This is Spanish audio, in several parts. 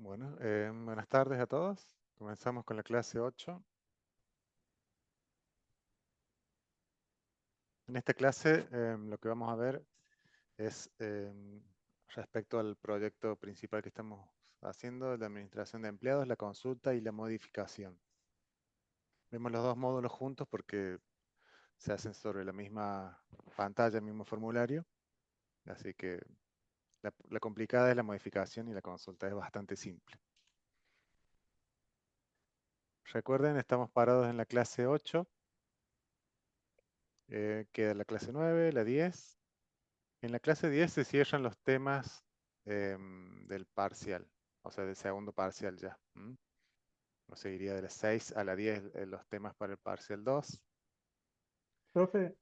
Bueno, buenas tardes a todos. Comenzamos con la clase 8. En esta clase lo que vamos a ver es respecto al proyecto principal que estamos haciendo, la administración de empleados, la consulta y la modificación. Vemos los dos módulos juntos porque se hacen sobre la misma pantalla, el mismo formulario. Así que la complicada es la modificación y la consulta es bastante simple. Recuerden, estamos parados en la clase 8. Queda la clase 9, la 10. En la clase 10 se cierran los temas del parcial, o sea, del segundo parcial ya. O sea, iría de la 6 a la 10 los temas para el parcial 2. Profe,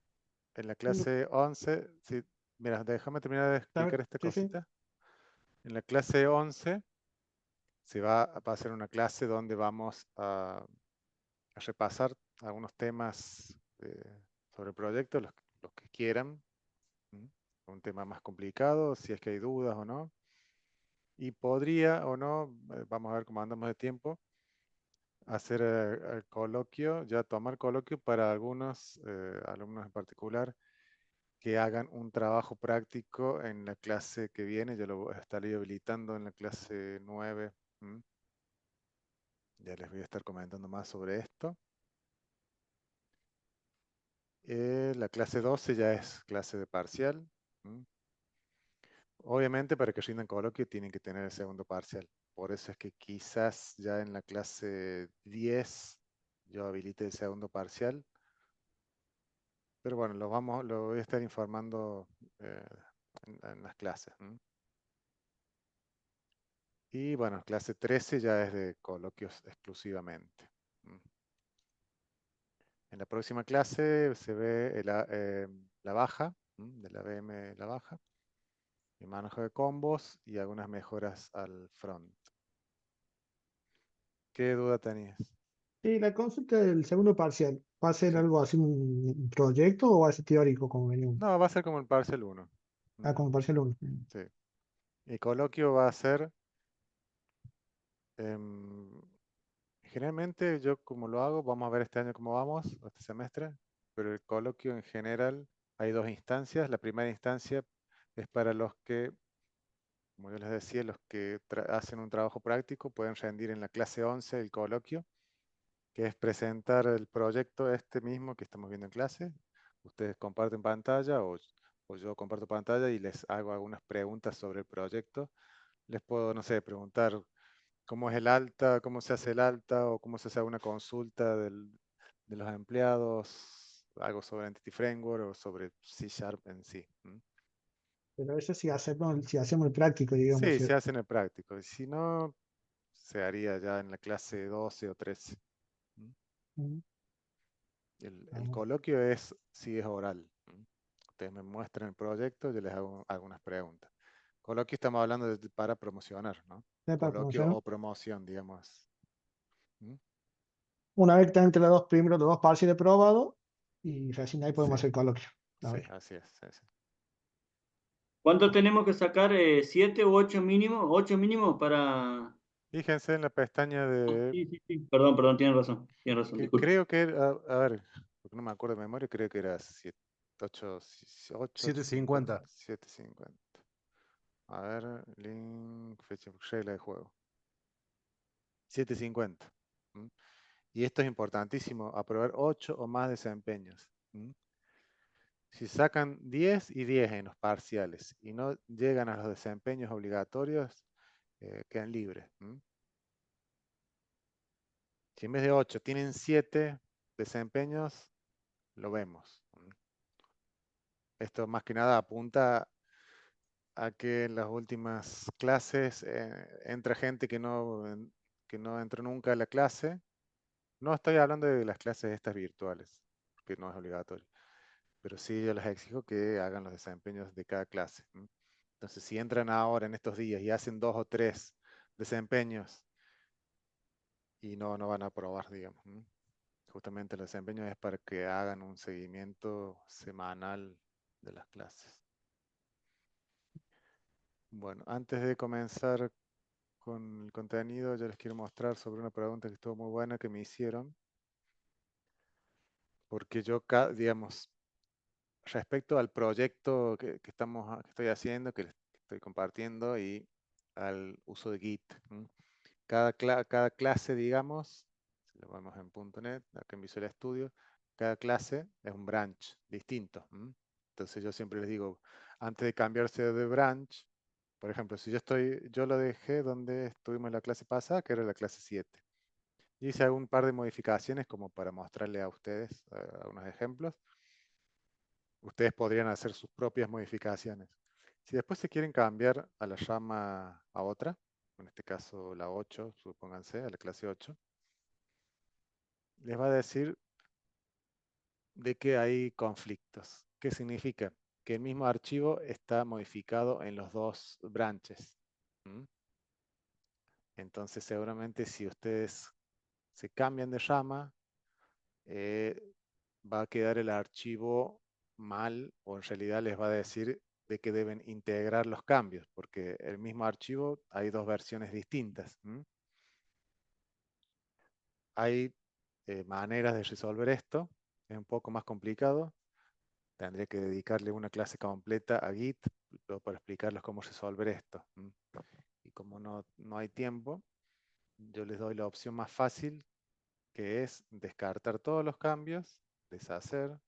En la tengo, clase 11, sí, mira, déjame terminar de explicar esta sí, sí, cosita. En la clase 11 va a ser una clase donde vamos a repasar algunos temas sobre el proyecto, los que quieran. ¿Mm? Un tema más complicado, si es que hay dudas o no. Y podría o no, vamos a ver cómo andamos de tiempo, hacer el coloquio, ya tomar coloquio para algunos alumnos en particular que hagan un trabajo práctico en la clase que viene. Yo lo estaré habilitando en la clase 9. ¿Mm? Ya les voy a estar comentando más sobre esto. La clase 12 ya es clase de parcial. ¿Mm? Obviamente para que rindan coloquio tienen que tener el segundo parcial. Por eso es que quizás ya en la clase 10 yo habilite el segundo parcial. Pero bueno, lo voy a estar informando eh, en las clases. Y bueno, clase 13 ya es de coloquios exclusivamente. En la próxima clase se ve la baja, de la VM la baja, el manejo de combos y algunas mejoras al front. ¿Qué duda tenías? sí, la consulta del segundo parcial, ¿va a ser Sí. algo así, un proyecto o va a ser teórico como venimos? No, va a ser como el parcial 1. Ah, como parcial uno. Sí. El coloquio va a ser, em, generalmente yo como lo hago, vamos a ver este año cómo vamos, este semestre, pero el coloquio en general hay dos instancias. La primera instancia es para los que, como yo les decía, los que hacen un trabajo práctico pueden rendir en la clase 11 el coloquio, que es presentar el proyecto este mismo que estamos viendo en clase. Ustedes comparten pantalla o yo comparto pantalla y les hago algunas preguntas sobre el proyecto. Les puedo, no sé, preguntar cómo es el alta, cómo se hace el alta o cómo se hace una consulta de los empleados, algo sobre Entity Framework o sobre C Sharp en sí. Pero eso si hacemos el práctico, digamos, Sí, se ¿cierto? hace en el práctico. Y si no, se haría ya en la clase 12 o 13. ¿Mm? Mm, El vamos, coloquio sí es oral. Ustedes me muestran el proyecto, yo les hago algunas preguntas. Coloquio estamos hablando para promocionar, ¿no? ¿ya para Coloquio promoción? o promoción, digamos. ¿Mm? Una vez que están entre los dos primeros, los dos parciales probados, y recién ahí Sí, podemos hacer coloquio. A sí, ver. así es. Sí, sí. ¿Cuánto tenemos que sacar? ¿Siete u ocho mínimo? ¿Ocho mínimo para...? Fíjense en la pestaña de, Sí, sí, sí. Perdón, tienes razón, que disculpe. creo que era, a ver, porque no me acuerdo de memoria, creo que era 7, 8, 8, 750. 850, 750. A ver, link, fecha, regla de juego. 750. ¿Mm? Y esto es importantísimo, aprobar 8 o más desempeños. Si sacan 10 y 10 en los parciales y no llegan a los desempeños obligatorios, quedan libres. Si en vez de 8 tienen 7 desempeños, lo vemos. Esto más que nada apunta a que en las últimas clases entra gente que no entró nunca a la clase. No estoy hablando de las clases estas virtuales, que no es obligatorio, pero sí yo les exijo que hagan los desempeños de cada clase. Entonces, si entran ahora en estos días y hacen 2 o 3 desempeños y no van a aprobar, digamos. Justamente el desempeño es para que hagan un seguimiento semanal de las clases. Bueno, antes de comenzar con el contenido, yo les quiero mostrar sobre una pregunta que estuvo muy buena que me hicieron, porque yo, digamos, respecto al proyecto que estoy haciendo, que les estoy compartiendo y al uso de Git. Cada clase, digamos, si lo vemos en .NET, acá en Visual Studio, cada clase es un branch distinto. Entonces yo siempre les digo, antes de cambiarse de branch, por ejemplo, si yo lo dejé donde estuvimos en la clase pasada, que era la clase 7. Y hice un par de modificaciones como para mostrarle a ustedes unos ejemplos. Ustedes podrían hacer sus propias modificaciones. Si después se quieren cambiar a la llama a otra, en este caso la 8, supónganse, a la clase 8, les va a decir de que hay conflictos. ¿Qué significa? Que el mismo archivo está modificado en los dos branches. Entonces, seguramente si ustedes se cambian de llama, va a quedar el archivo mal, o en realidad les va a decir de que deben integrar los cambios, porque el mismo archivo hay dos versiones distintas. Hay maneras de resolver esto, es un poco más complicado. Tendría que dedicarle una clase completa a Git para explicarles cómo resolver esto. Y como no hay tiempo, yo les doy la opción más fácil, que es descartar todos los cambios, deshacer,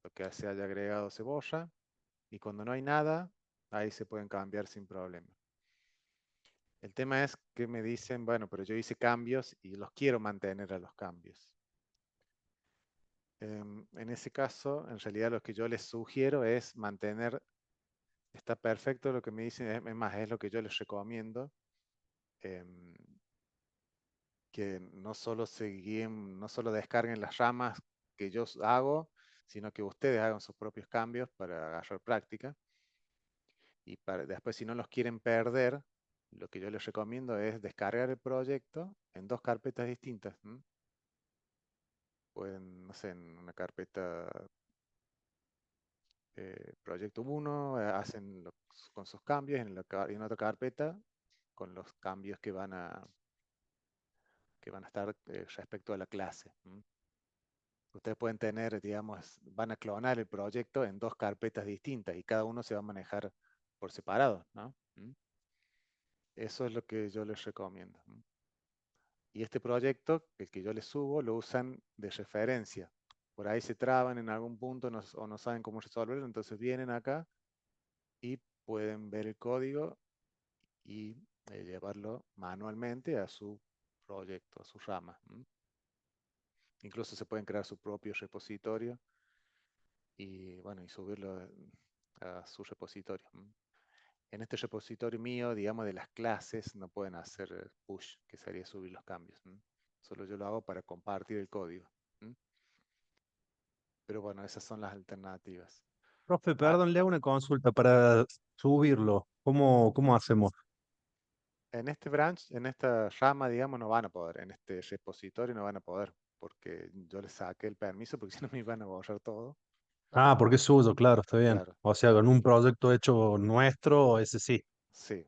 lo que se haya agregado se borra, y cuando no hay nada, ahí se pueden cambiar sin problema. El tema es que me dicen, bueno, pero yo hice cambios y los quiero mantener a los cambios. En ese caso, en realidad lo que yo les sugiero es mantener, está perfecto lo que me dicen, es más, es lo que yo les recomiendo, em, que no solo se guíen, no solo descarguen las ramas que yo hago, sino que ustedes hagan sus propios cambios para agarrar práctica. Y después, si no los quieren perder, lo que yo les recomiendo es descargar el proyecto en dos carpetas distintas. Pueden, no sé, en una carpeta proyecto 1, hacen con sus cambios, y en otra carpeta con los cambios que van a estar respecto a la clase. Ustedes pueden tener, digamos, van a clonar el proyecto en dos carpetas distintas y cada uno se va a manejar por separado, ¿no? Eso es lo que yo les recomiendo. Y este proyecto, el que yo les subo, lo usan de referencia. Por ahí se traban en algún punto o no saben cómo resolverlo, entonces vienen acá y pueden ver el código y llevarlo manualmente a su proyecto, a su rama. Incluso se pueden crear su propio repositorio y, bueno, y subirlo a su repositorio. En este repositorio mío, digamos, de las clases, no pueden hacer push, que sería subir los cambios. Solo yo lo hago para compartir el código. Pero bueno, esas son las alternativas. Profe, Ah, perdón, le hago una consulta para subirlo. ¿Cómo hacemos? en este branch, en esta rama, digamos, no van a poder. En este repositorio no van a poder, porque yo les saqué el permiso, porque si no me iban a borrar todo. Ah, porque es suyo, claro, está bien. Claro, O sea, con un proyecto hecho nuestro, ese sí. sí.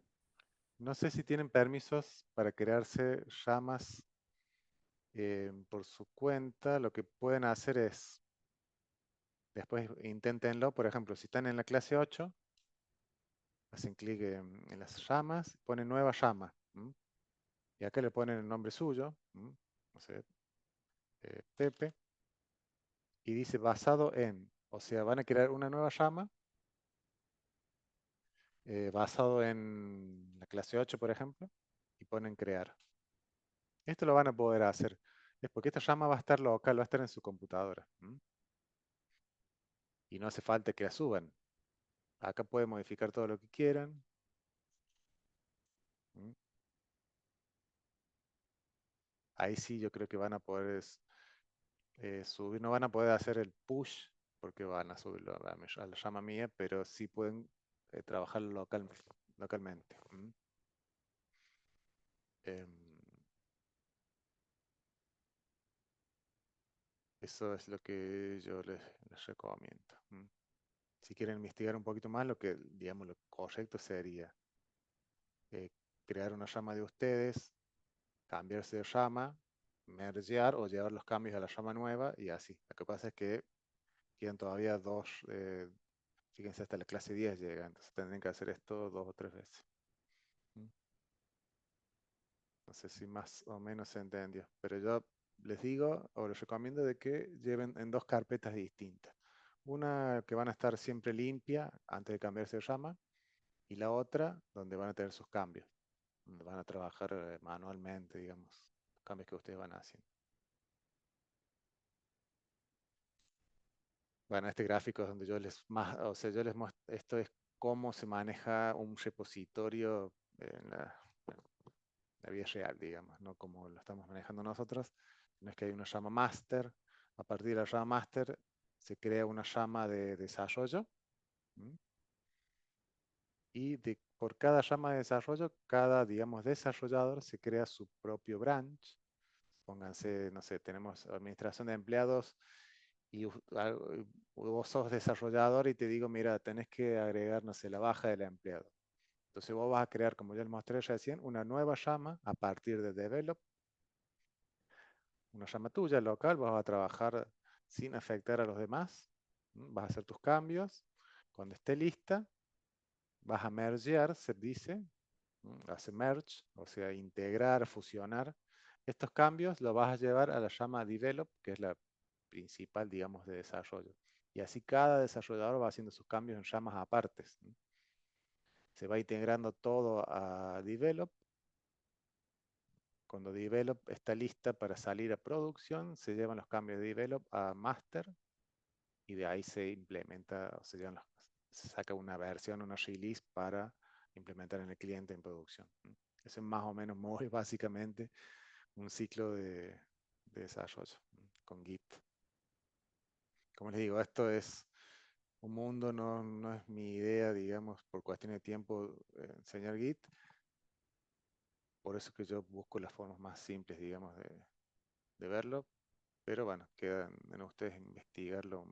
No sé si tienen permisos para crearse ramas por su cuenta. Lo que pueden hacer es, después inténtenlo, por ejemplo, si están en la clase 8, hacen clic en las ramas, ponen nueva rama. Y acá le ponen el nombre suyo, no sé, Pepe, y dice basado en, o sea, van a crear una nueva rama basado en la clase 8, por ejemplo, y ponen crear. Esto lo van a poder hacer. Es porque esta rama va a estar local, va a estar en su computadora. Y no hace falta que la suban. Acá pueden modificar todo lo que quieran. Ahí sí yo creo que van a poder subir, no van a poder hacer el push porque van a subirlo a la llama mía, pero sí pueden trabajar localmente. Em, Eso es lo que yo les recomiendo. Si quieren investigar un poquito más, lo que, digamos, lo correcto sería crear una rama de ustedes, cambiarse de rama, mergear o llevar los cambios a la rama nueva y así. Lo que pasa es que quedan todavía dos, fíjense, hasta la clase 10 llega, entonces tendrían que hacer esto 2 o 3 veces. No sé si más o menos se entendió, pero yo les digo o les recomiendo de que lleven en 2 carpetas distintas. Una que van a estar siempre limpia antes de cambiarse de rama y la otra donde van a tener sus cambios, donde van a trabajar manualmente, digamos, los cambios que ustedes van haciendo. Bueno, este gráfico es donde yo les muestro, esto es cómo se maneja un repositorio en la vida real, digamos, no como lo estamos manejando nosotros. No es que hay una llama master, a partir de la llama master se crea una llama de desarrollo, y por cada llama de desarrollo, cada, digamos, desarrollador se crea su propio branch. Pónganse, no sé, tenemos administración de empleados y vos sos desarrollador y te digo, mira, tenés que agregar, no sé, la baja del empleado. Entonces vos vas a crear, como ya les mostré recién, una nueva llama a partir de develop, una llama tuya local, vas a trabajar sin afectar a los demás, vas a hacer tus cambios. Cuando esté lista, vas a mergear, se dice, hace merge, o sea, integrar, fusionar. Estos cambios los vas a llevar a la llama develop, que es la principal, digamos, de desarrollo. Y así cada desarrollador va haciendo sus cambios en llamas apartes. Se va integrando todo a develop. Cuando develop está lista para salir a producción, se llevan los cambios de develop a master y de ahí se implementa, o se saca una versión, una release para implementar en el cliente en producción. Eso es más o menos, muy básicamente, un ciclo de desarrollo con Git. Como les digo, esto es un mundo, no es mi idea, digamos, por cuestión de tiempo, enseñar Git. Por eso que yo busco las formas más simples, digamos, de verlo. Pero bueno, queda en ustedes investigarlo.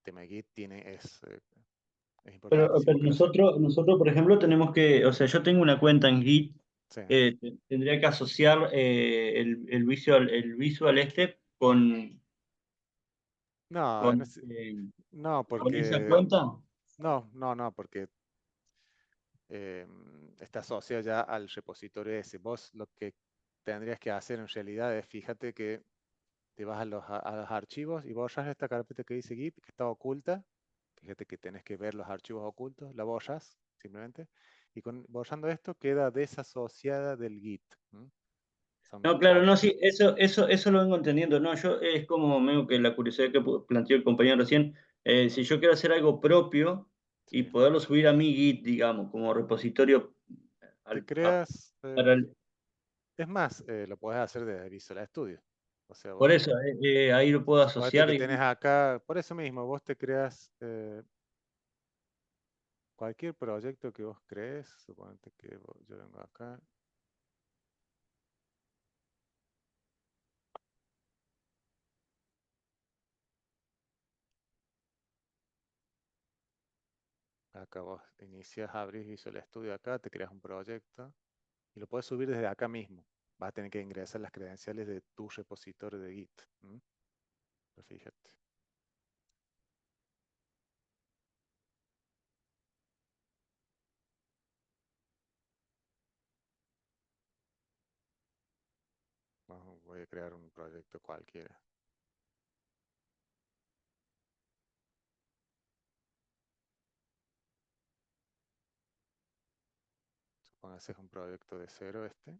Tema Git es Pero importantísimo que lo sepan. nosotros, por ejemplo, tenemos que, o sea, yo tengo una cuenta en Git, Sí. tendría que asociar el visual este No, con, no, con esa porque cuenta. no, porque está asociado ya al repositorio ese. Vos lo que tendrías que hacer en realidad es, fíjate que te vas a los archivos y borras esta carpeta que dice Git, que está oculta. Fíjate que tenés que ver los archivos ocultos, la borras simplemente. Y borrando esto queda desasociada del Git. No, claro, no, sí, eso lo vengo entendiendo. No, yo es como medio que la curiosidad que planteó el compañero recién. Si yo quiero hacer algo propio y Sí. poderlo subir a mi Git, digamos, como repositorio Te al- a- creas, para el- es más, lo podés hacer desde Visual Studio. O sea, por eso, ahí lo puedo suponete asociar. que tenés acá, por eso mismo, vos te creas cualquier proyecto que vos crees. Suponete que yo vengo acá. Acá vos inicias, abrís Visual Studio acá, te creas un proyecto y lo puedes subir desde acá mismo. Vas a tener que ingresar las credenciales de tu repositorio de Git. Pero fíjate. Voy a crear un proyecto cualquiera. Supóngase es un proyecto de cero este.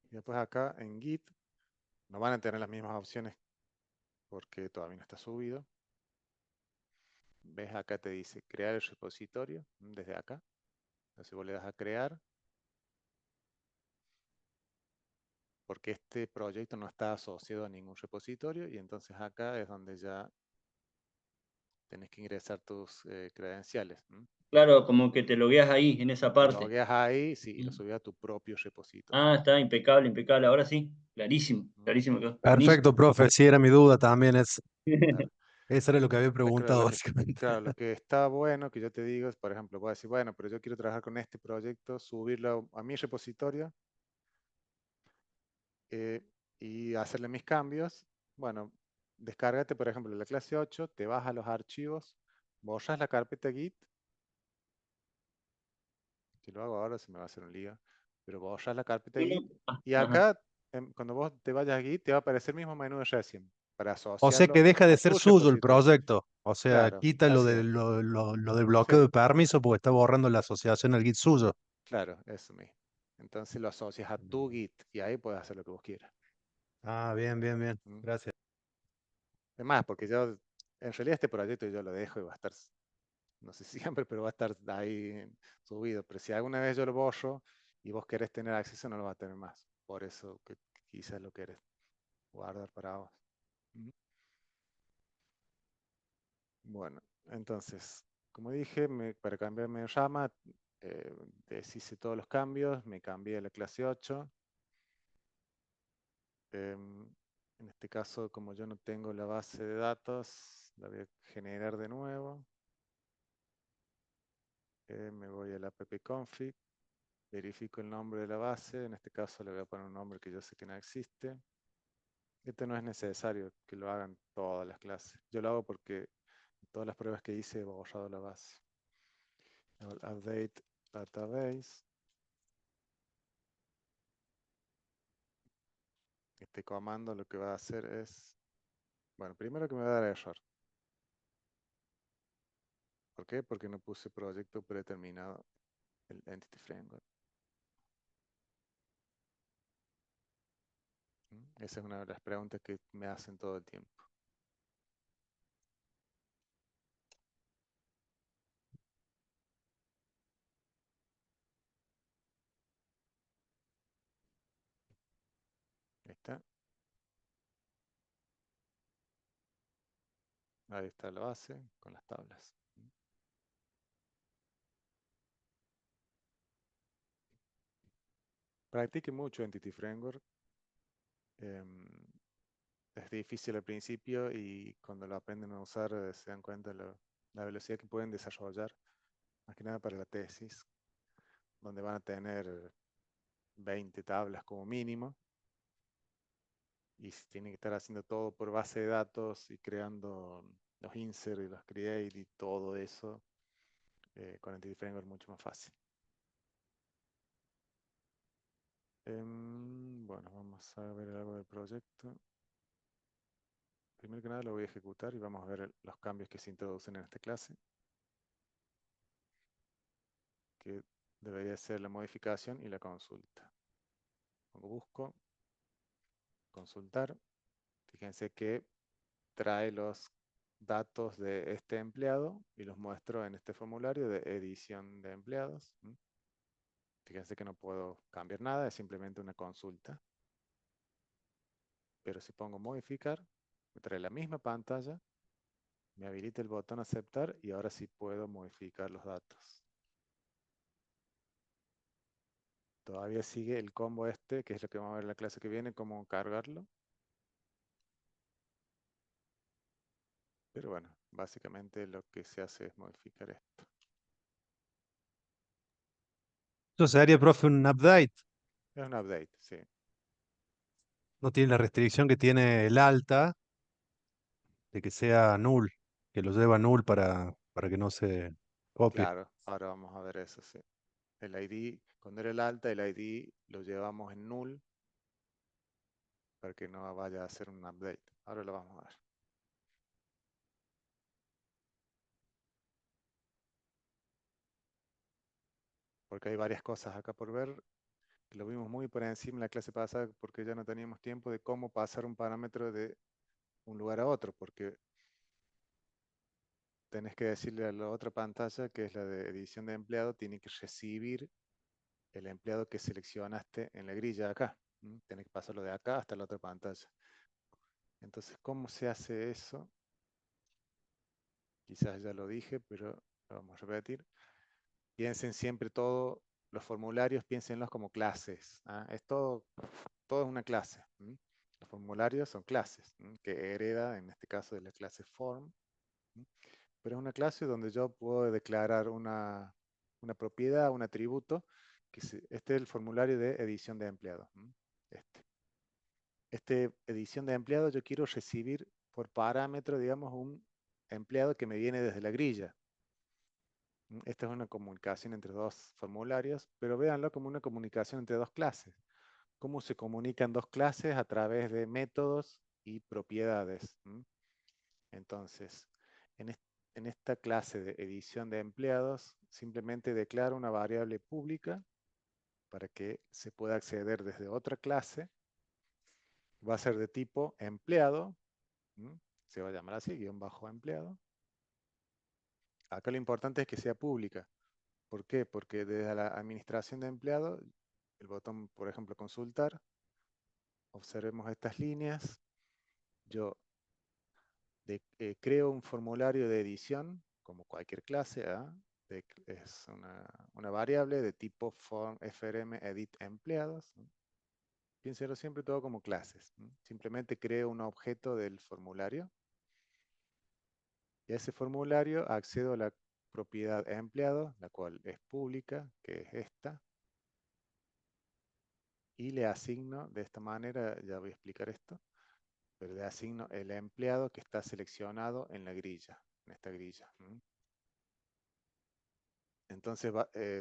Y después acá en Git no van a tener las mismas opciones porque todavía no está subido. Ves acá te dice crear el repositorio desde acá. Entonces vos le das a crear porque este proyecto no está asociado a ningún repositorio y entonces acá es donde ya tenés que ingresar tus credenciales. Claro, como que te logueas ahí, en esa Te parte. logueas ahí, sí, y lo subís a tu propio repositorio. Ah, está impecable, impecable. Ahora sí, clarísimo, ¿Mm? clarísimo. Buenísimo. Perfecto, profe. Sí, era mi duda también. Es Claro. Eso era lo que había Claro, preguntado, básicamente. claro, lo que está bueno que yo te digo es, por ejemplo, voy a decir, bueno, pero yo quiero trabajar con este proyecto, subirlo a mi repositorio eh, y hacerle mis cambios. Bueno, descárgate, por ejemplo, la clase 8, te vas a los archivos, borras la carpeta Git. Si lo hago ahora se me va a hacer un lío, pero borras la carpeta No, no. Git y Ajá. acá, cuando vos te vayas a Git, te va a aparecer el mismo menú de Resident para O sea que asociarlo deja de a ser tu suyo el repositorio. proyecto. O sea, Claro, quita lo así de, es. lo del bloqueo Sí, de permiso porque está borrando la asociación al Git suyo. claro, eso mismo. Entonces lo asocias a tu Git y ahí puedes hacer lo que vos quieras. Ah, bien, bien, bien. ¿Mm? Gracias. Es más, porque yo, en realidad este proyecto yo lo dejo y va a estar, no sé si siempre, pero va a estar ahí subido. Pero si alguna vez yo lo borro y vos querés tener acceso, no lo vas a tener más. Por eso que quizás lo querés guardar para vos. ¿Mm? Bueno, entonces, como dije, para cambiarme de rama, deshice todos los cambios, me cambié a la clase 8. En este caso, como yo no tengo la base de datos, la voy a generar de nuevo. Me voy a la appconfig, verifico el nombre de la base, en este caso le voy a poner un nombre que yo sé que no existe. Esto no es necesario que lo hagan todas las clases. Yo lo hago porque en todas las pruebas que hice he borrado la base. Update database. Este comando lo que va a hacer es, bueno, primero que me va a dar error. ¿Por qué? Porque no puse proyecto predeterminado el Entity Framework. Esa es una de las preguntas que me hacen todo el tiempo. Ahí está. Ahí está la base con las tablas. Practique mucho Entity Framework. Es difícil al principio y cuando lo aprenden a usar se dan cuenta de la velocidad que pueden desarrollar. Más que nada para la tesis, donde van a tener 20 tablas como mínimo. Y si tienen que estar haciendo todo por base de datos y creando los insert y los create y todo eso, con Entity Framework es mucho más fácil. Bueno, vamos a ver algo del proyecto. Primero que nada lo voy a ejecutar y vamos a ver los cambios que se introducen en esta clase, que debería ser la modificación y la consulta. Busco, consultar. Fíjense que trae los datos de este empleado y los muestro en este formulario de edición de empleados. Fíjense que no puedo cambiar nada, es simplemente una consulta. Pero si pongo modificar, me trae la misma pantalla, me habilita el botón aceptar y ahora sí puedo modificar los datos. Todavía sigue el combo este, que es lo que vamos a ver en la clase que viene, cómo cargarlo. Pero bueno, básicamente lo que se hace es modificar esto. Eso sería, profe, un update. Es un update, sí. No tiene la restricción que tiene el alta de que sea null, que lo lleva null para que no se copie. Claro, ahora vamos a ver eso, sí. El ID, cuando era el alta, el ID lo llevamos en null para que no vaya a hacer un update. Ahora lo vamos a ver. Porque hay varias cosas acá por ver. Lo vimos muy por encima en la clase pasada porque ya no teníamos tiempo de cómo pasar un parámetro de un lugar a otro, porque tenés que decirle a la otra pantalla, que es la de edición de empleado, tiene que recibir el empleado que seleccionaste en la grilla de acá. Tenés que pasarlo de acá hasta la otra pantalla. Entonces, ¿cómo se hace eso? Quizás ya lo dije, pero lo vamos a repetir. Piensen siempre todo, los formularios, piénsenlos como clases. Es todo es una clase. Los formularios son clases, que hereda, en este caso, de la clase form. Pero es una clase donde yo puedo declarar una propiedad, un atributo, este es el formulario de edición de empleado. Este edición de empleado yo quiero recibir por parámetro, digamos, un empleado que me viene desde la grilla. Esta es una comunicación entre dos formularios, pero véanlo como una comunicación entre dos clases. Cómo se comunican dos clases a través de métodos y propiedades. Entonces, en esta clase de edición de empleados, simplemente declaro una variable pública para que se pueda acceder desde otra clase. Va a ser de tipo empleado, se va a llamar así, guión bajo empleado. Acá lo importante es que sea pública. ¿Por qué? Porque desde la administración de empleado, el botón, por ejemplo, consultar, observemos estas líneas. Yo creo un formulario de edición, como cualquier clase, es una variable de tipo form frm edit empleados. Piénselo siempre todo como clases. Simplemente creo un objeto del formulario. Y a ese formulario accedo a la propiedad empleado, la cual es pública, que es esta. Y le asigno de esta manera, ya voy a explicar esto, pero le asigno el empleado que está seleccionado en la grilla, en esta grilla. Entonces,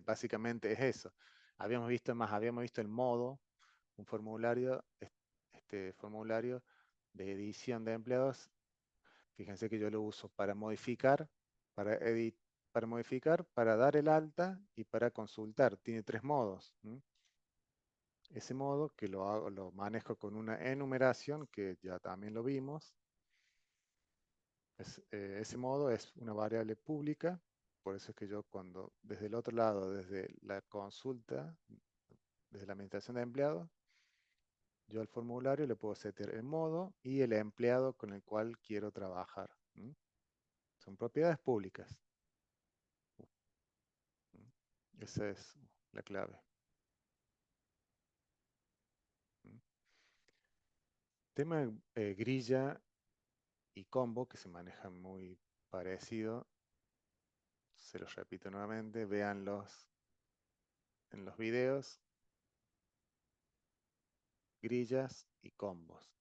básicamente es eso. Habíamos visto el modo, un formulario, este formulario de edición de empleados. Fíjense que yo lo uso para modificar, para dar el alta y para consultar. Tiene tres modos. Ese modo que lo manejo con una enumeración, que ya también lo vimos. Ese modo es una variable pública, por eso es que yo desde el otro lado, desde la consulta, desde la administración de empleados, yo al formulario le puedo setear el modo y el empleado con el cual quiero trabajar. Son propiedades públicas. Esa es la clave. Tema grilla y combo, que se manejan muy parecido. Se los repito nuevamente, véanlos en los videos. Grillas y combos.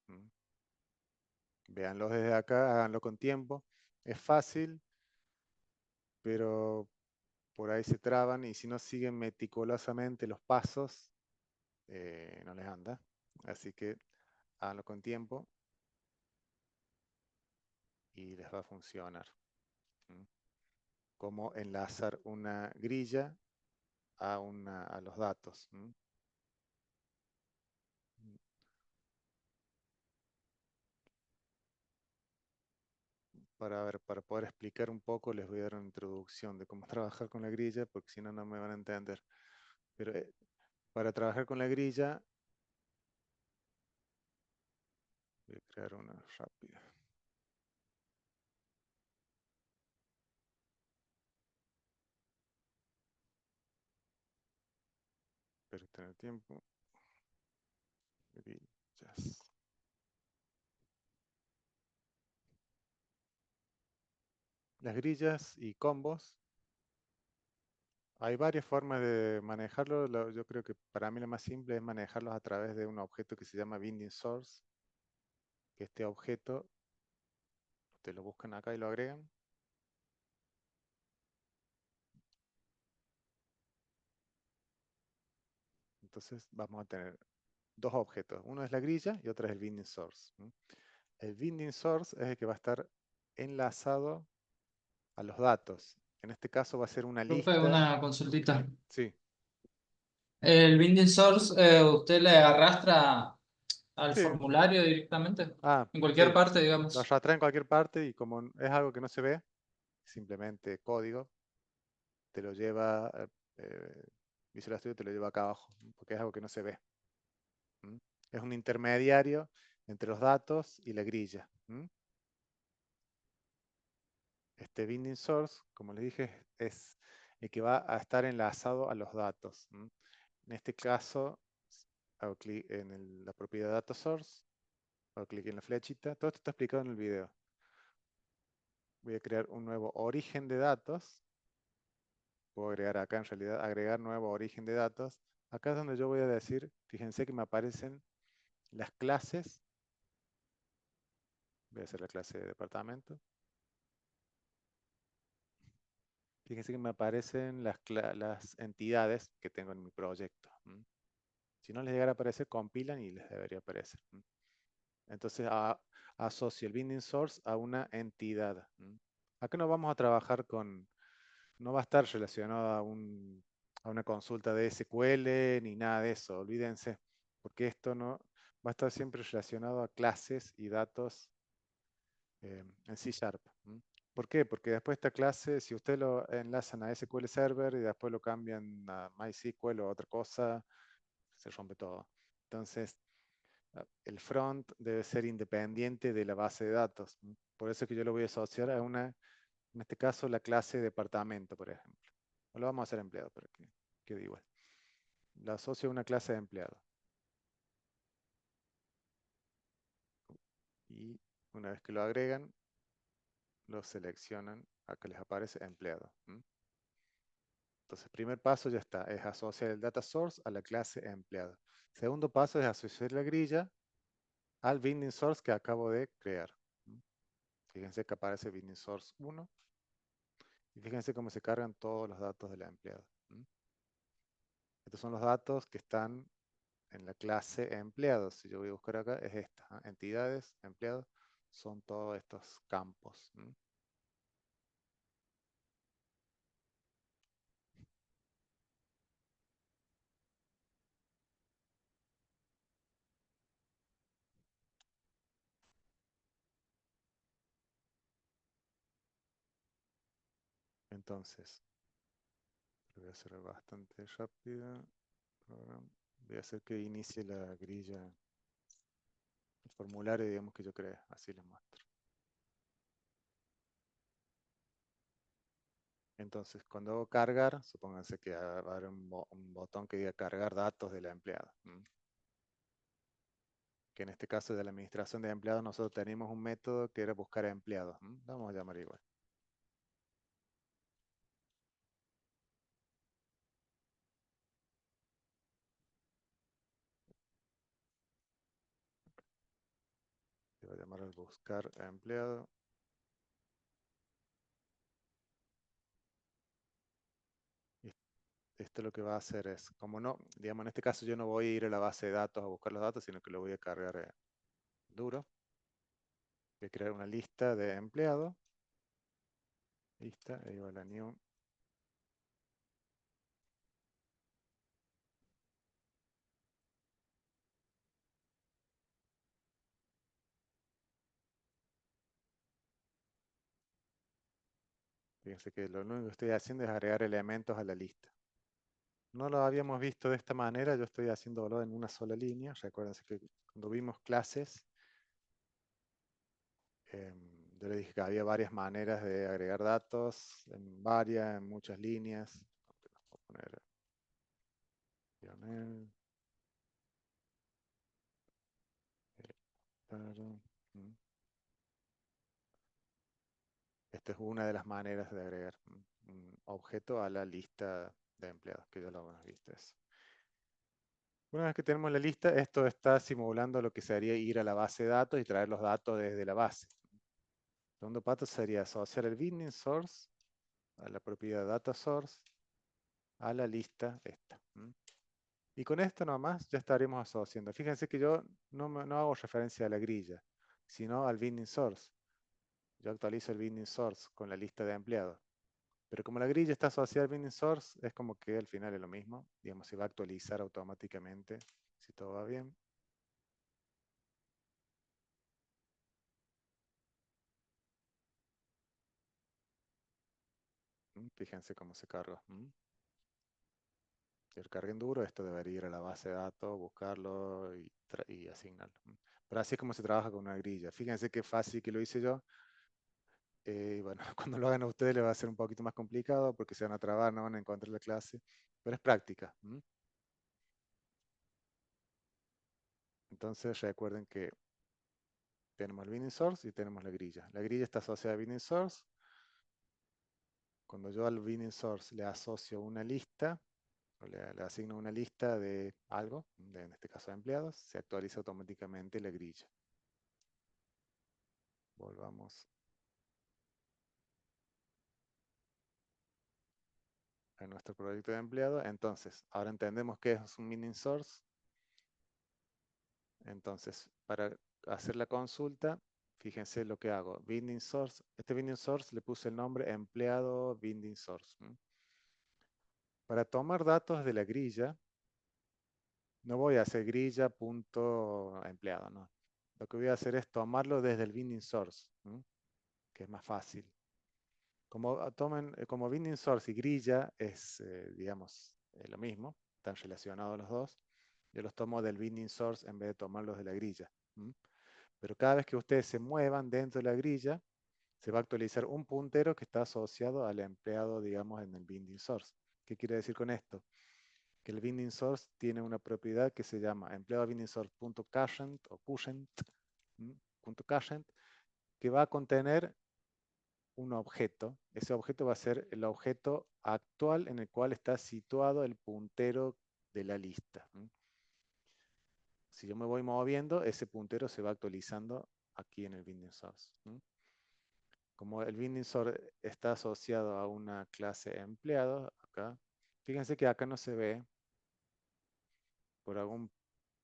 Véanlos desde acá, háganlo con tiempo. Es fácil, pero por ahí se traban y si no siguen meticulosamente los pasos, no les anda. Así que háganlo con tiempo y les va a funcionar. Cómo enlazar una grilla a los datos. Para poder explicar un poco, les voy a dar una introducción de cómo trabajar con la grilla, porque si no, no me van a entender. Pero para trabajar con la grilla, voy a crear una rápida. Espero tener tiempo. Grillas. Las grillas y combos. Hay varias formas de manejarlo. Yo creo que para mí lo más simple es manejarlos a través de un objeto que se llama binding source. Que este objeto, ustedes lo buscan acá y lo agregan. Entonces vamos a tener dos objetos. Uno es la grilla y otro es el binding source. El binding source es el que va a estar enlazado a los datos. En este caso va a ser una Profe, lista. una consultita. Sí, El binding source, ¿usted le arrastra al sí. formulario directamente? En Sí. cualquier parte, Lo digamos. arrastra en cualquier parte y como es algo que no se ve, simplemente código, te lo lleva, Visual Studio te lo lleva acá abajo, porque es algo que no se ve. Es un intermediario entre los datos y la grilla. Este binding source, como les dije, es el que va a estar enlazado a los datos. En este caso, hago clic en la propiedad data source, hago clic en la flechita. Todo esto está explicado en el video. voy a crear un nuevo origen de datos. Puedo agregar acá en realidad, agregar nuevo origen de datos. Acá es donde yo voy a decir, fíjense que me aparecen las clases. Voy a hacer la clase de departamento. Fíjense que me aparecen las entidades que tengo en mi proyecto. Si no les llegara a aparecer, compilan y les debería aparecer. Entonces asocio el binding source a una entidad. Acá no vamos a trabajar con, no va a estar relacionado a una consulta de SQL ni nada de eso, olvídense, porque esto no va a estar siempre relacionado a clases y datos en C Sharp. ¿Por qué? Porque después esta clase, si ustedes lo enlazan a SQL Server y después lo cambian a MySQL o otra cosa, se rompe todo. Entonces, el front debe ser independiente de la base de datos. Por eso es que yo lo voy a asociar a una, en este caso, la clase departamento, por ejemplo. O lo vamos a hacer empleado para que quede igual. La asocio a una clase de empleado. Y una vez que lo agregan, lo seleccionan. Acá les aparece empleado. Entonces, primer paso ya está, es asociar el data source a la clase empleado. Segundo paso es asociar la grilla al binding source que acabo de crear. Fíjense que aparece binding source 1 y fíjense cómo se cargan todos los datos del empleado. Estos son los datos que están en la clase empleados. Si yo voy a buscar acá, es esta. Entidades, empleados, son todos estos campos. Entonces, lo voy a hacer bastante rápido. Voy a hacer que inicie la grilla, el formulario, digamos, que yo creé. Así les muestro. Entonces, cuando hago cargar, supónganse que va a haber un botón que diga cargar datos de la empleada. Que en este caso de la administración de empleados, nosotros teníamos un método que era buscar empleados. Vamos a llamar igual. Le voy a llamar al buscar empleado. Y esto lo que va a hacer es, como no, digamos, en este caso yo no voy a ir a la base de datos a buscar los datos, sino que lo voy a cargar duro. Voy a crear una lista de empleados. Lista, ahí va la new. Fíjense que lo único que estoy haciendo es agregar elementos a la lista. No lo habíamos visto de esta manera, yo estoy haciéndolo en una sola línea. Recuérdense que cuando vimos clases, yo le dije que había varias maneras de agregar datos, en muchas líneas. Voy a poner Lionel, claro. Esta es una de las maneras de agregar un objeto a la lista de empleados, que ya lo hemos visto eso. Una vez que tenemos la lista, esto está simulando lo que sería ir a la base de datos y traer los datos desde la base. El segundo paso sería asociar el binding source a la propiedad data source a la lista esta. Y con esto nomás ya estaremos asociando. Fíjense que yo no hago referencia a la grilla, sino al binding source. Yo actualizo el binding source con la lista de empleados. Pero como la grilla está asociada al binding source, es como que al final es lo mismo. Digamos, se va a actualizar automáticamente si todo va bien. Fíjense cómo se carga. Si el carguen duro, esto debería ir a la base de datos, buscarlo y asignarlo. Pero así es como se trabaja con una grilla. Fíjense qué fácil que lo hice yo. Bueno, cuando lo hagan a ustedes les va a ser un poquito más complicado porque se van a trabar, no van a encontrar la clase. Pero es práctica. Entonces recuerden que tenemos el binding source y tenemos la grilla. La grilla está asociada al binding source Cuando yo al binding source le asocio una lista, o le asigno una lista de algo, en este caso de empleados, se actualiza automáticamente la grilla. Volvamos a nuestro proyecto de empleado. Entonces, ahora entendemos qué es un binding source. Entonces, para hacer la consulta, fíjense lo que hago. Binding source, este binding source le puse el nombre empleado binding source. Para tomar datos de la grilla, no voy a hacer grilla.empleado, no. Lo que voy a hacer es tomarlo desde el binding source, que es más fácil. Como binding source y grilla es, digamos, lo mismo, están relacionados los dos, yo los tomo del binding source en vez de tomarlos de la grilla. Pero cada vez que ustedes se muevan dentro de la grilla, se va a actualizar un puntero que está asociado al empleado, digamos, en el binding source. ¿Qué quiere decir con esto? Que el binding source tiene una propiedad que se llama empleado binding source.cachent o quotient, que va a contener un objeto. Ese objeto va a ser el objeto actual en el cual está situado el puntero de la lista. Si yo me voy moviendo, ese puntero se va actualizando aquí en el binding source. Como el binding source está asociado a una clase empleado, acá, fíjense que acá no se ve, por algún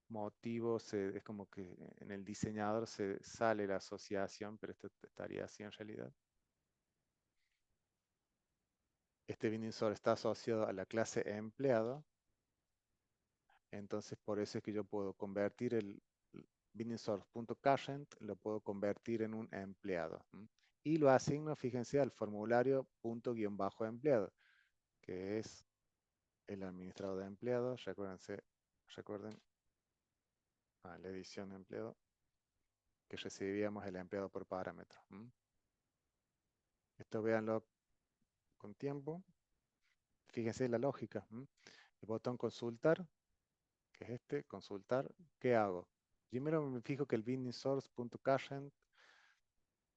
motivo, es como que en el diseñador se sale la asociación, pero esto estaría así en realidad. Este binding source está asociado a la clase empleado, entonces por eso es que yo puedo convertir el binding source.cachent, lo puedo convertir en un empleado. Y lo asigno, fíjense, al formulario .empleado, que es el administrador de empleados. Recuerden la edición de empleado, que recibíamos el empleado por parámetro. Esto véanlo con tiempo. Fíjense la lógica. El botón consultar, que es este, consultar. ¿Qué hago? Primero me fijo que el binding source.cachent,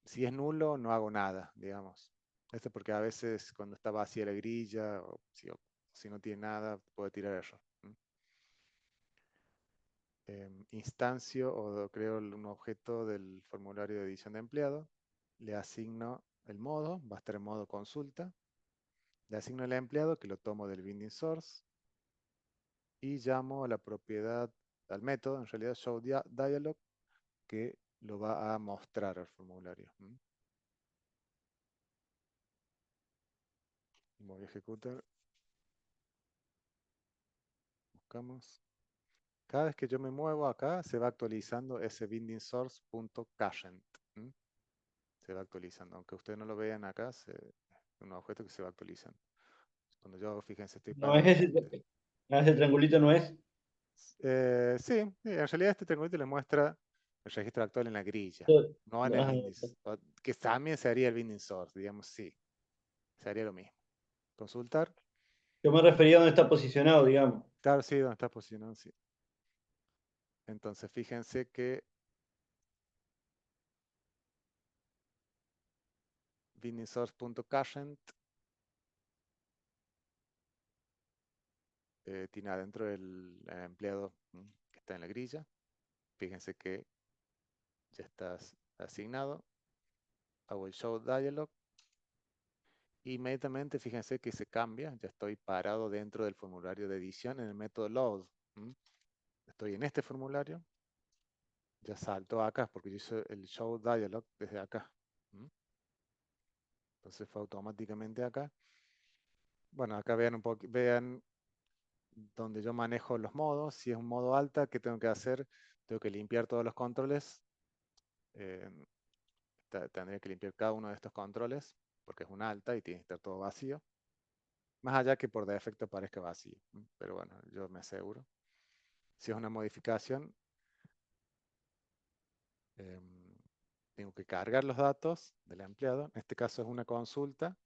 si es nulo, no hago nada, digamos. Esto porque a veces cuando está vacía la grilla, o si no tiene nada, puede tirar error. Instancio o creo un objeto del formulario de edición de empleado. Le asigno el modo, va a estar en modo consulta. Le asigno el empleado, que lo tomo del binding source. Y llamo a la propiedad, al método, en realidad showDialog, que lo va a mostrar al formulario. Voy a ejecutar. Buscamos. Cada vez que yo me muevo acá, se va actualizando ese binding source.cachent. Se va actualizando. Aunque ustedes no lo vean acá, es un objeto que se va actualizando. Cuando yo, fíjense, estoy No es parado. ese triangulito no es. Sí, en realidad este triangulito le muestra el registro actual en la grilla, no en el Ajá. binding, que también sería el binding source, digamos, sí, sería lo mismo. Consultar. Yo me refería a dónde está posicionado, digamos. Claro, sí, donde está posicionado, sí. Entonces, fíjense que binding source.cachent tiene adentro el empleado que está en la grilla. Fíjense que ya está asignado. Hago el show dialog. Inmediatamente, fíjense que se cambia. Ya estoy parado dentro del formulario de edición en el método load. Estoy en este formulario. Ya salto acá porque yo hice el show dialog desde acá. Entonces fue automáticamente acá. Bueno, acá vean un poco, vean donde yo manejo los modos. Si es un modo alta, ¿qué tengo que hacer? Tengo que limpiar todos los controles. Tendría que limpiar cada uno de estos controles porque es un alta y tiene que estar todo vacío. Más allá que por defecto parezca vacío. Pero bueno, yo me aseguro. Si es una modificación, tengo que cargar los datos del empleado. En este caso es una consulta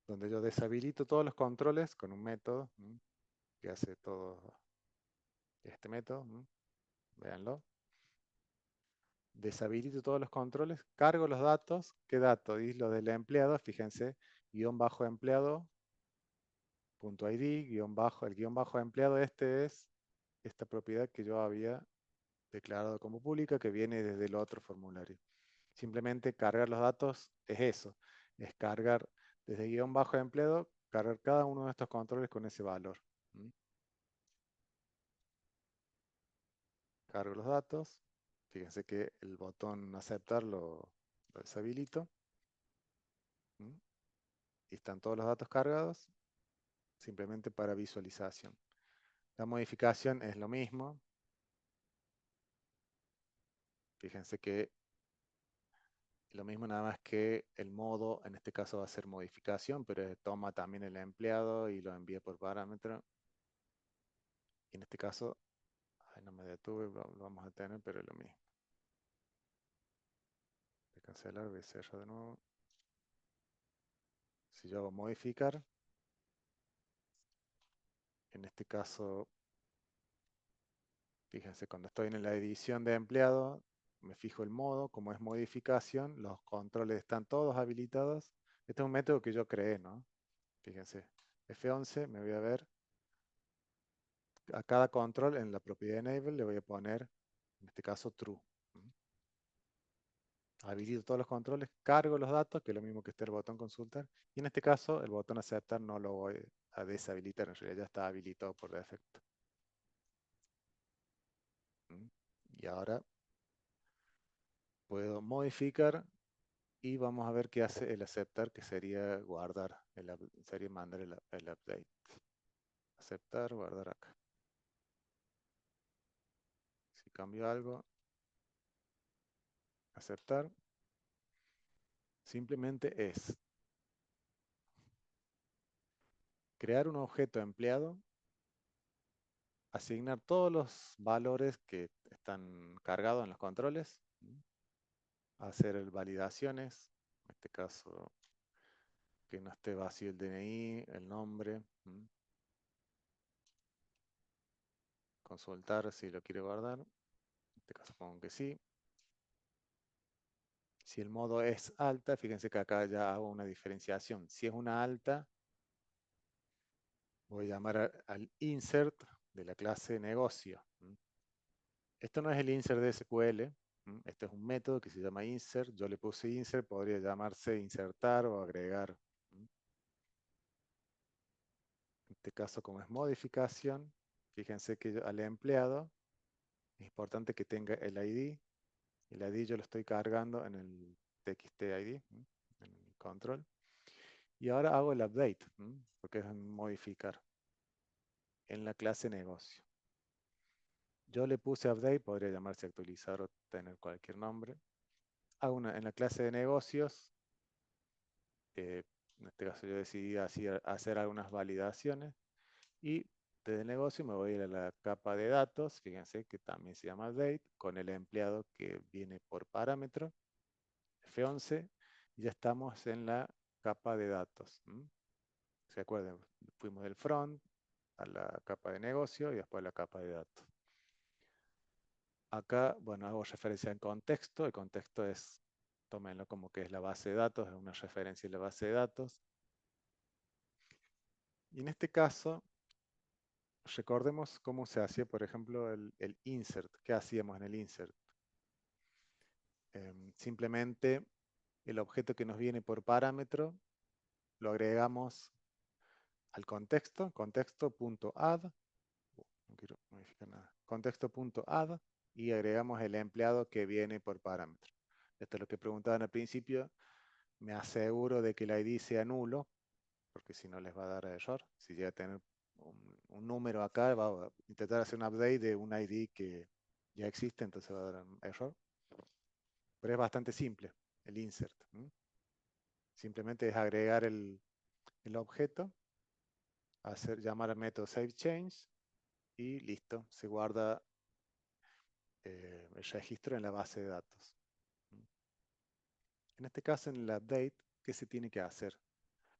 donde yo deshabilito todos los controles con un método que hace todo este método. Véanlo. Deshabilito todos los controles, cargo los datos. ¿Qué datos? Y los del empleado, fíjense guión bajo empleado, punto ID, el guión bajo empleado este es esta propiedad que yo había declarado como pública que viene desde el otro formulario. Simplemente cargar los datos es eso, es cargar desde guión bajo empleado, cargar cada uno de estos controles con ese valor. Cargo los datos, fíjense que el botón aceptar lo deshabilito. Y están todos los datos cargados, simplemente para visualización. La modificación es lo mismo. Fíjense que lo mismo nada más que el modo, en este caso va a ser modificación, pero toma también el empleado y lo envía por parámetro. Y en este caso, no me detuve, lo vamos a tener, pero es lo mismo. Voy a cancelar, voy a cerrar de nuevo. Si yo hago modificar, en este caso, fíjense, cuando estoy en la edición de empleado, me fijo el modo, como es modificación, los controles están todos habilitados. Este es un método que yo creé, ¿no? Fíjense, F11, me voy a ver, a cada control en la propiedad enable le voy a poner, en este caso, true. Habilito todos los controles, cargo los datos, que es lo mismo que el botón consultar, y en este caso el botón aceptar no lo voy a deshabilitar, en realidad ya está habilitado por defecto. Y ahora puedo modificar y vamos a ver qué hace el aceptar, que sería guardar, sería mandar el update. Aceptar, guardar acá. Si cambio algo, aceptar, simplemente es crear un objeto empleado, asignar todos los valores que están cargados en los controles, hacer validaciones, en este caso que no esté vacío el DNI, el nombre, consultar si lo quiere guardar, en este caso pongo que sí. Si el modo es alta, fíjense que acá ya hago una diferenciación. Si es una alta, voy a llamar al insert de la clase negocio. Esto no es el insert de SQL, este es un método que se llama insert. Yo le puse insert, podría llamarse insertar o agregar. En este caso, como es modificación, fíjense que al empleado es importante que tenga el ID. El ID yo lo estoy cargando en el txt ID, en el control. Y ahora hago el update, porque es modificar en la clase negocio. Yo le puse update, podría llamarse actualizar o tener cualquier nombre. Hago en la clase de negocios, en este caso yo decidí hacer algunas validaciones y desde el negocio me voy a ir a la capa de datos, fíjense que también se llama update, con el empleado que viene por parámetro, F11, y ya estamos en la capa de datos. ¿Se acuerdan? Fuimos del front a la capa de negocio y después a la capa de datos. Acá, bueno, hago referencia en contexto. El contexto es, tómenlo como que es la base de datos, es una referencia en la base de datos. Y en este caso, recordemos cómo se hacía, por ejemplo, el insert. ¿Qué hacíamos en el insert? Simplemente el objeto que nos viene por parámetro lo agregamos al contexto, contexto.add, no quiero modificar nada, contexto.add, y agregamos el empleado que viene por parámetro. Esto es lo que preguntaban al principio. Me aseguro de que el ID sea nulo, porque si no les va a dar error. Si llega a tener un número acá, va a intentar hacer un update de un ID que ya existe, entonces va a dar un error. Pero es bastante simple, el insert. Simplemente es agregar el objeto, llamar al método SaveChange y listo, se guarda el registro en la base de datos. En este caso, en el update, ¿qué se tiene que hacer?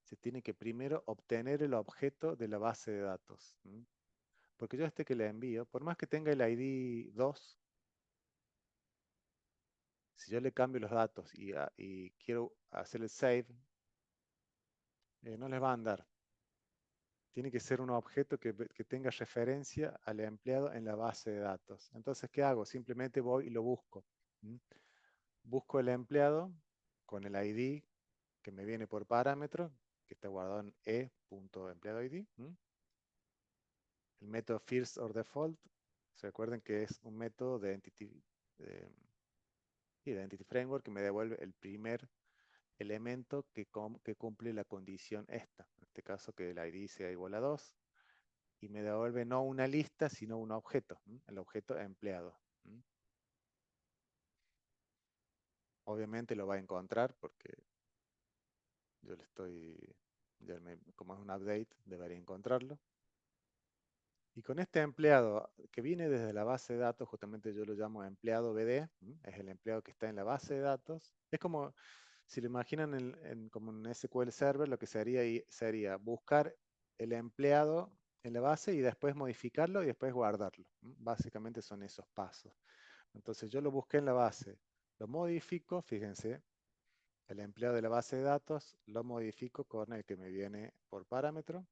Se tiene que primero obtener el objeto de la base de datos. Porque yo que le envío, por más que tenga el ID 2, si yo le cambio los datos y quiero hacer el save, no les va a andar. Tiene que ser un objeto que tenga referencia al empleado en la base de datos. Entonces, ¿qué hago? Simplemente voy y lo busco. Busco el empleado con el ID que me viene por parámetro, que está guardado en e.empleadoID. El método first or default, se recuerden que es un método de Entity Framework que me devuelve el primer elemento que cumple la condición esta. En este caso, que el ID sea igual a 2. Y me devuelve no una lista, sino un objeto. El objeto empleado. Obviamente lo va a encontrar porque yo le estoy, como es un update, debería encontrarlo. Y con este empleado que viene desde la base de datos, justamente yo lo llamo empleado BD, es el empleado que está en la base de datos. Es como, si lo imaginan como un SQL Server, lo que sería buscar el empleado en la base y después modificarlo y después guardarlo. Básicamente son esos pasos. Entonces yo lo busqué en la base, lo modifico, fíjense, el empleado de la base de datos, lo modifico con el que me viene por parámetro.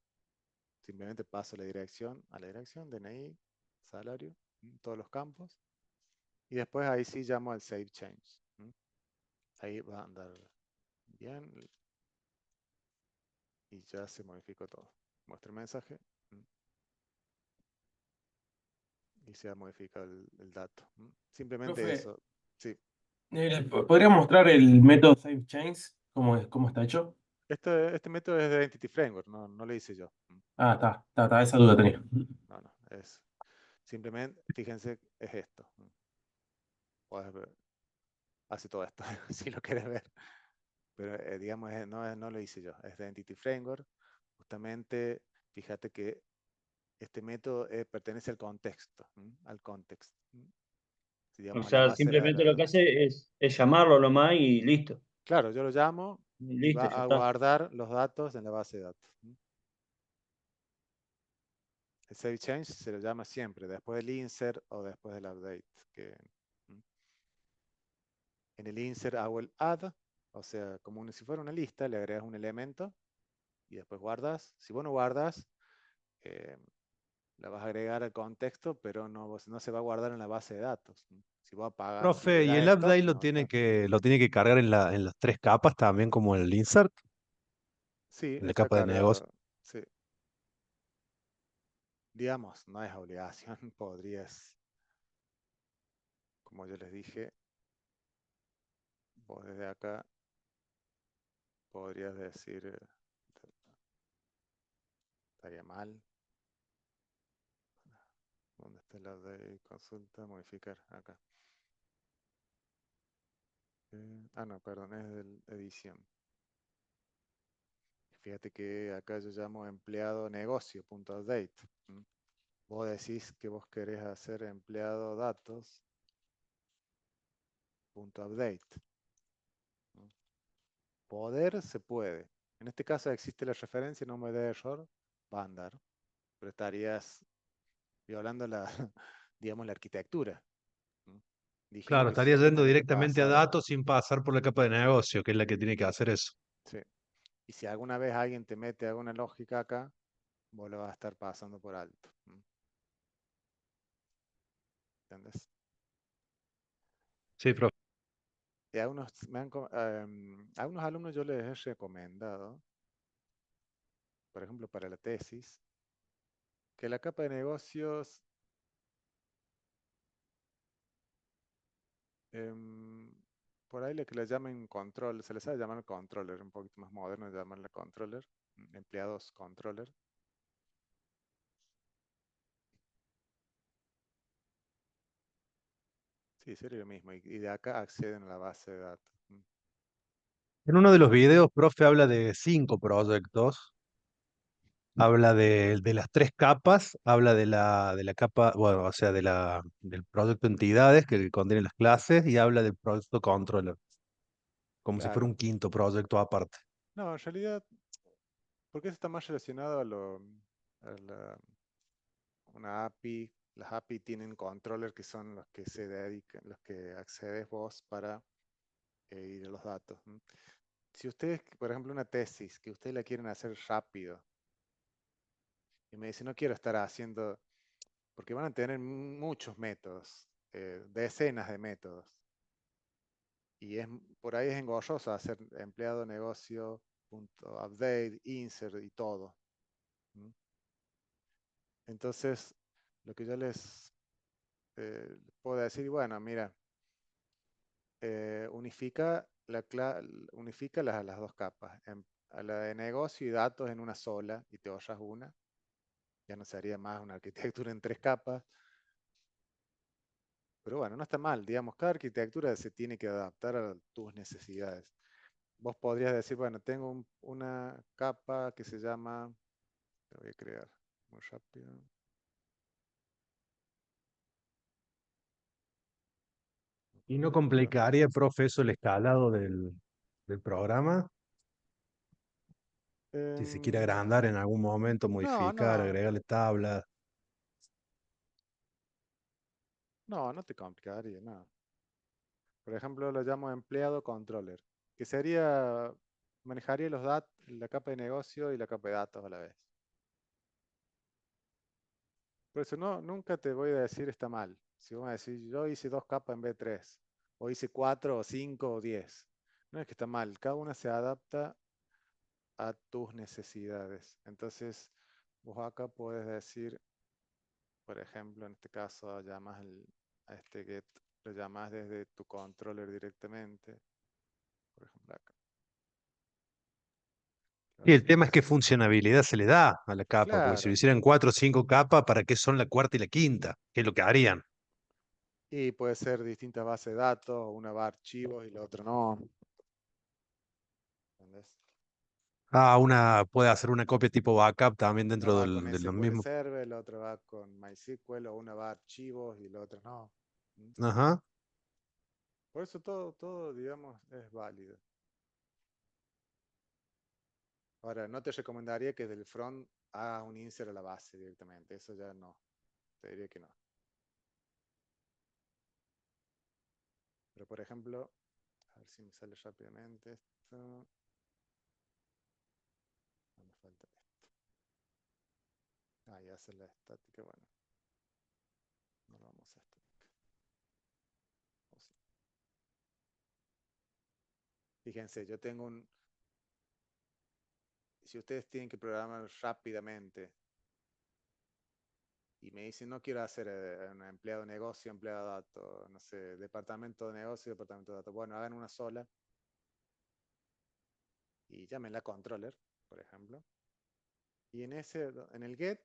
Simplemente paso la dirección a la dirección, DNI, salario, todos los campos. Y después ahí sí llamo al save change. Ahí va a andar bien. Y ya se modificó todo. Muestra el mensaje. Y se ha modificado el dato. Simplemente Profe, eso. Sí. ¿podría mostrar el método SaveChains? ¿Cómo está hecho? Este método es de Entity Framework, no lo hice yo. Ah, está, esa duda tenía. No, es simplemente, fíjense, es esto. Puedes ver, hace todo esto, si lo quieres ver. Pero digamos, no lo hice yo, es de Entity Framework. Justamente, fíjate que este método pertenece al contexto, al context. O Digamos, a la sea, base, simplemente lo que hace es llamarlo nomás y listo. claro, yo lo llamo y va Listo, ya a está. guardar los datos en la base de datos. El save change se lo llama siempre, después del insert o después del update. En el insert hago el add, o sea, como si fuera una lista, le agregas un elemento y después guardas. Si vos no guardas, la vas a agregar al contexto, pero no se va a guardar en la base de datos. Si vos apagás, si le Profe, ¿y das el stop, update no está. lo tiene que cargar en las tres capas también como el insert, Sí, en la está capa de negocio? cargado. Sí. Digamos, no es obligación, podrías, como yo les dije, vos desde acá podrías decir, estaría mal. ¿Dónde está la de consulta? Modificar, acá. No, perdón, es de edición. Fíjate que acá yo llamo empleado negocio.update. Vos decís que vos querés hacer empleado datos.update. Poder se puede. En este caso existe la referencia, no me da error, va a andar. Pero estarías violando digamos, la arquitectura. Dijimos Claro, que estaría siempre yendo tiene que directamente a pasar. datos sin pasar por la capa de negocio, que es la que tiene que hacer eso. Sí. Y si alguna vez alguien te mete alguna lógica acá, vos lo vas a estar pasando por alto. ¿Entendés? Sí, profe. Y a unos alumnos yo les he recomendado, por ejemplo, para la tesis, que la capa de negocios por ahí que le llamen control, se les sabe llamar controller, un poquito más moderno llamarle controller, empleados controller. Sí, sería lo mismo. Y de acá acceden a la base de datos. En uno de los videos, profe habla de 5 proyectos. Habla de las tres capas, habla de la capa, bueno, o sea, del proyecto entidades que contiene las clases y habla del proyecto controller, como si fuera Claro. un quinto proyecto aparte. No, en realidad, porque eso está más relacionado una API. Las API tienen controller que son los que se dedican, los que accedes vos para ir a los datos. Si ustedes, por ejemplo, una tesis que ustedes la quieren hacer rápido, y me dicen, no quiero estar haciendo, porque van a tener muchos métodos, decenas de métodos. Y por ahí es engorroso hacer empleado, negocio, punto, update, insert y todo. ¿Mm? Entonces, lo que yo les puedo decir, bueno, mira, unifica las dos capas, a la de negocio y datos en una sola, y te ahorras una. Ya no sería más una arquitectura en 3 capas. Pero bueno, no está mal, digamos, cada arquitectura se tiene que adaptar a tus necesidades. Vos podrías decir, bueno, tengo una capa que se llama, te voy a crear muy rápido. ¿Y no complicaría, profe, eso el escalado del programa? Si se quiere agrandar en algún momento, No, modificar, no, agregarle tablas. no te complicaría, no. Por ejemplo, lo llamo empleado controller, que sería, manejaría los datos, la capa de negocio y la capa de datos a la vez. Por eso nunca te voy a decir está mal. Si vos me decís, yo hice 2 capas en vez de 3, o hice 4 o 5 o 10. No es que está mal, cada una se adapta a tus necesidades. Entonces, vos acá puedes decir, por ejemplo, en este caso, llamas a este get, lo llamas desde tu controller directamente. Por ejemplo, acá. Y el tema es qué funcionalidad se le da a la capa, porque si lo Claro, hicieran 4 o 5 capas, ¿para qué son la cuarta y la quinta? ¿Qué es lo que harían? y puede ser distintas bases de datos, una va a archivos y la otra no. ¿Entendés? Una puede hacer una copia tipo backup también Una dentro va con de lo SQL mismo. Server, la otra va con MySQL, o una va a archivos y la otra no. ¿Mm? Ajá. Por eso todo, digamos, es válido. Ahora, no te recomendaría que del front hagas un insert a la base directamente. Eso ya no. Te diría que no. Pero, por ejemplo, a ver si me sale rápidamente esto. No me falta esto. Ah, ya hacer la estática. Bueno, no lo vamos a estática. Fíjense, yo tengo un... Si ustedes tienen que programar rápidamente y me dicen, no quiero hacer un empleado de negocio, empleado de datos, no sé, departamento de negocio, departamento de datos. Bueno, hagan una sola y llámenla controller, por ejemplo. Y en el get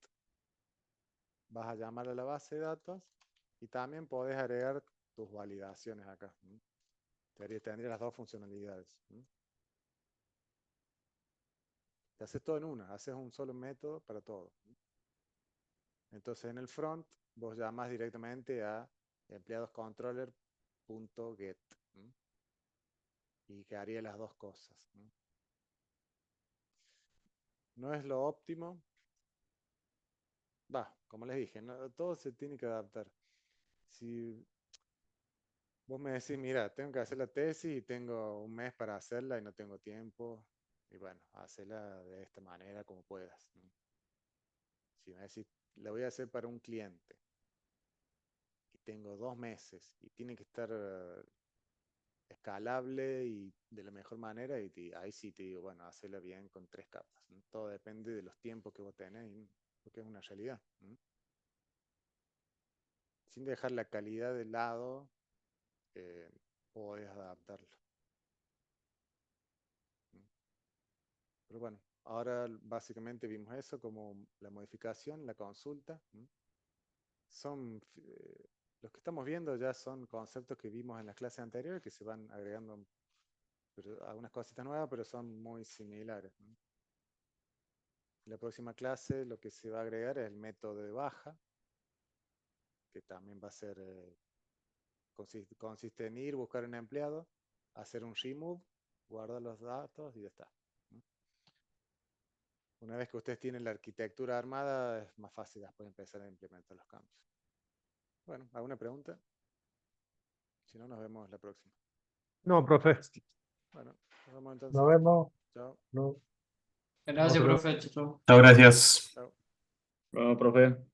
vas a llamar a la base de datos y también podés agregar tus validaciones acá. Tendría las dos funcionalidades. Te haces todo en una, haces un solo método para todo. Entonces en el front vos llamas directamente a empleadoscontroller.get y que haría las dos cosas. No es lo óptimo. Como les dije, todo se tiene que adaptar. Si vos me decís, mira, tengo que hacer la tesis y tengo un mes para hacerla y no tengo tiempo, y bueno, hacela de esta manera como puedas. Si me decís, la voy a hacer para un cliente y tengo 2 meses y tiene que estar escalable y de la mejor manera, y ahí sí te digo, bueno, hacerla bien con 3 capas. Todo depende de los tiempos que vos tenés, porque es una realidad. Sin dejar la calidad de lado, podés adaptarlo. Pero bueno, ahora básicamente vimos eso como la modificación, la consulta. Son los que estamos viendo ya son conceptos que vimos en las clases anteriores, que se van agregando algunas cositas nuevas, pero son muy similares. En la próxima clase lo que se va a agregar es el método de baja, que también va a ser, consiste en ir, buscar un empleado, hacer un remove, guardar los datos y ya está. Una vez que ustedes tienen la arquitectura armada, es más fácil después empezar a implementar los cambios. Bueno, ¿alguna pregunta? Si no, nos vemos la próxima. No, profe. Bueno, nos vemos. Vamos entonces. Nos vemos. Chao. No. Gracias, Otro. profe. Chau, chau. Chao, gracias. Chao. Bueno, profe.